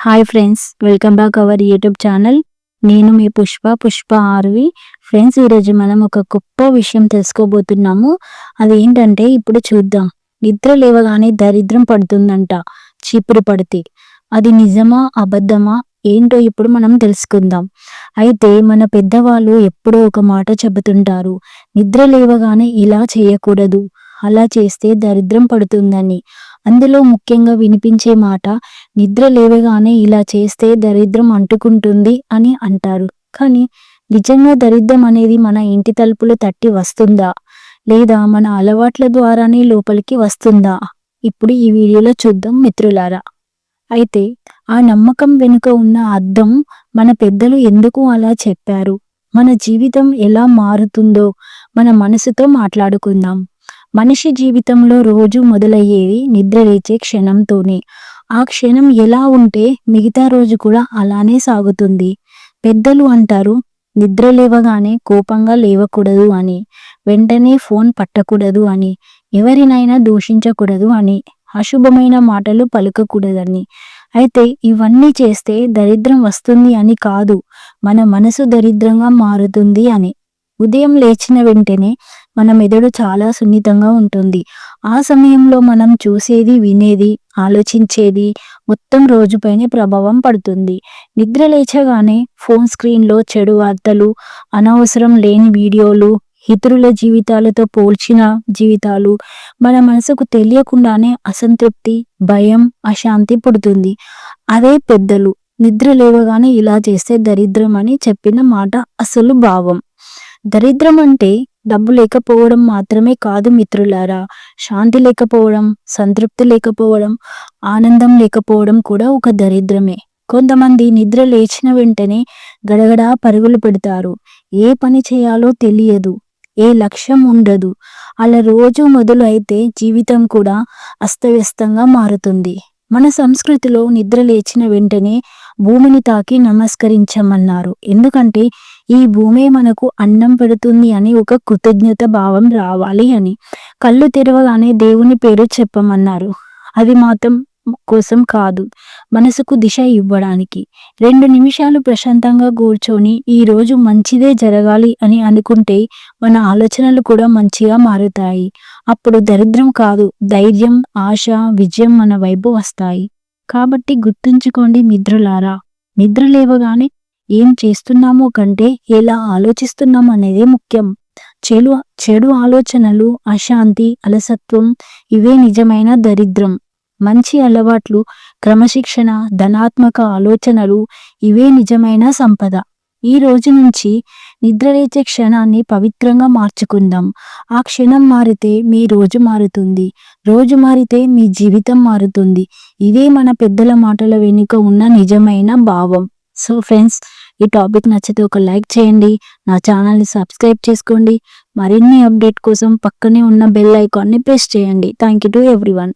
Hi friends, welcome back our YouTube channel. నేను మీ Pushpa RV. Friends, ఈరోజు మనం ఒక గొప్ప విషయం తెలుసుకోబోతున్నాము. అదేంటంటే ఇప్పుడు చూద్దాం. నిద్ర లేవగానే దరిద్రం పడుతుందంట, చీపురు పడితే. అది నిజమా అబద్ధమా ఏంటో ఇప్పుడు మనం తెలుసుకుందాం. అయితే మన పెద్దవాళ్ళు ఎప్పుడో ఒక మాట చెబుతుంటారు, నిద్ర లేవగానే ఇలా చేయకూడదు, అలా చేస్తే దరిద్రం పడుతుందని. అందులో ముఖ్యంగా వినిపించే మాట, నిద్ర లేవగానే ఇలా చేస్తే దరిద్రం అంటుకుంటుంది అని అంటారు. కానీ నిజంగా దరిద్రం అనేది మన ఇంటి తలుపులు తట్టి వస్తుందా, లేదా మన అలవాట్ల ద్వారానే లోపలికి వస్తుందా? ఇప్పుడు ఈ వీడియోలో చూద్దాం మిత్రులారా. అయితే ఆ నమ్మకం వెనుక ఉన్న అర్థం, మన పెద్దలు ఎందుకు అలా చెప్పారు, మన జీవితం ఎలా మారుతుందో మన మనసుతో మాట్లాడుకుందాం. మనిషి జీవితంలో రోజు మొదలయ్యేది నిద్ర లేచే క్షణంతోనే. ఆ క్షణం ఎలా ఉంటే మిగతా రోజు కూడా అలానే సాగుతుంది. పెద్దలు అంటారు, నిద్ర లేవగానే కోపంగా లేవకూడదు అని, వెంటనే ఫోన్ పట్టకూడదు అని, ఎవరినైనా దూషించకూడదు అని, అశుభమైన మాటలు పలకకూడదని. అయితే ఇవన్నీ చేస్తే దరిద్రం వస్తుంది అని కాదు, మన మనసు దరిద్రంగా మారుతుంది అని. ఉదయం లేచిన వెంటనే మన మెదడు చాలా సున్నితంగా ఉంటుంది. ఆ సమయంలో మనం చూసేది, వినేది, ఆలోచించేది మొత్తం రోజుపైనే ప్రభావం పడుతుంది. నిద్ర లేచగానే ఫోన్ స్క్రీన్లో చెడు వార్తలు, అనవసరం లేని వీడియోలు, ఇతరుల జీవితాలతో పోల్చిన జీవితాలు మన మనసుకు తెలియకుండానే అసంతృప్తి, భయం, అశాంతి పుడుతుంది. అదే పెద్దలు నిద్ర లేవగానే ఇలా చేస్తే దరిద్రం అని చెప్పిన మాట అసలు భావం. దరిద్రం అంటే డబ్బు లేకపోవడం మాత్రమే కాదు మిత్రులారా. శాంతి లేకపోవడం, సంతృప్తి లేకపోవడం, ఆనందం లేకపోవడం కూడా ఒక దరిద్రమే. కొంతమంది నిద్ర లేచిన వెంటనే గడగడా పరుగులు పెడతారు. ఏ పని చేయాలో తెలియదు, ఏ లక్ష్యం ఉండదు. అలా రోజు మొదలు అయితే జీవితం కూడా అస్తవ్యస్తంగా మారుతుంది. మన సంస్కృతిలో నిద్ర లేచిన వెంటనే భూమిని తాకి నమస్కరించమన్నారు. ఎందుకంటే ఈ భూమే మనకు అన్నం పెడుతుంది అని ఒక కృతజ్ఞత భావం రావాలి అని. కళ్ళు తెరవగానే దేవుని పేరు చెప్పమన్నారు. అది మాత్రం కోసం కాదు, మనసుకు దిశ ఇవ్వడానికి. 2 నిమిషాలు ప్రశాంతంగా కూర్చొని ఈ రోజు మంచిదే జరగాలి అని అనుకుంటే మన ఆలోచనలు కూడా మంచిగా మారుతాయి. అప్పుడు దరిద్రం కాదు, ధైర్యం, ఆశ, విజయం మన వైపు వస్తాయి. కాబట్టి గుర్తుంచుకోండి మిత్రులారా, నిద్ర లేవగానే ఏం చేస్తున్నామో కంటే ఎలా ఆలోచిస్తున్నాం అనేదే ముఖ్యం. చెడు ఆలోచనలు, అశాంతి, అలసత్వం ఇవే నిజమైన దరిద్రం. మంచి అలవాట్లు, క్రమశిక్షణ, ధనాత్మక ఆలోచనలు ఇవే నిజమైన సంపద. ఈ రోజు నుంచి నిద్రలేచే క్షణాన్ని పవిత్రంగా మార్చుకుందాం. ఆ క్షణం మారితే మీ రోజు మారుతుంది, రోజు మారితే మీ జీవితం మారుతుంది. ఇదే మన పెద్దల మాటల వెనుక ఉన్న నిజమైన భావం. సో ఫ్రెండ్స్, ఈ టాపిక్ నచ్చితే ఒక లైక్ చేయండి, నా ఛానల్ని సబ్స్క్రైబ్ చేసుకోండి. మరిన్ని అప్డేట్ కోసం పక్కనే ఉన్న బెల్ ఐకాన్ని ప్రెస్ చేయండి. Thank you to everyone.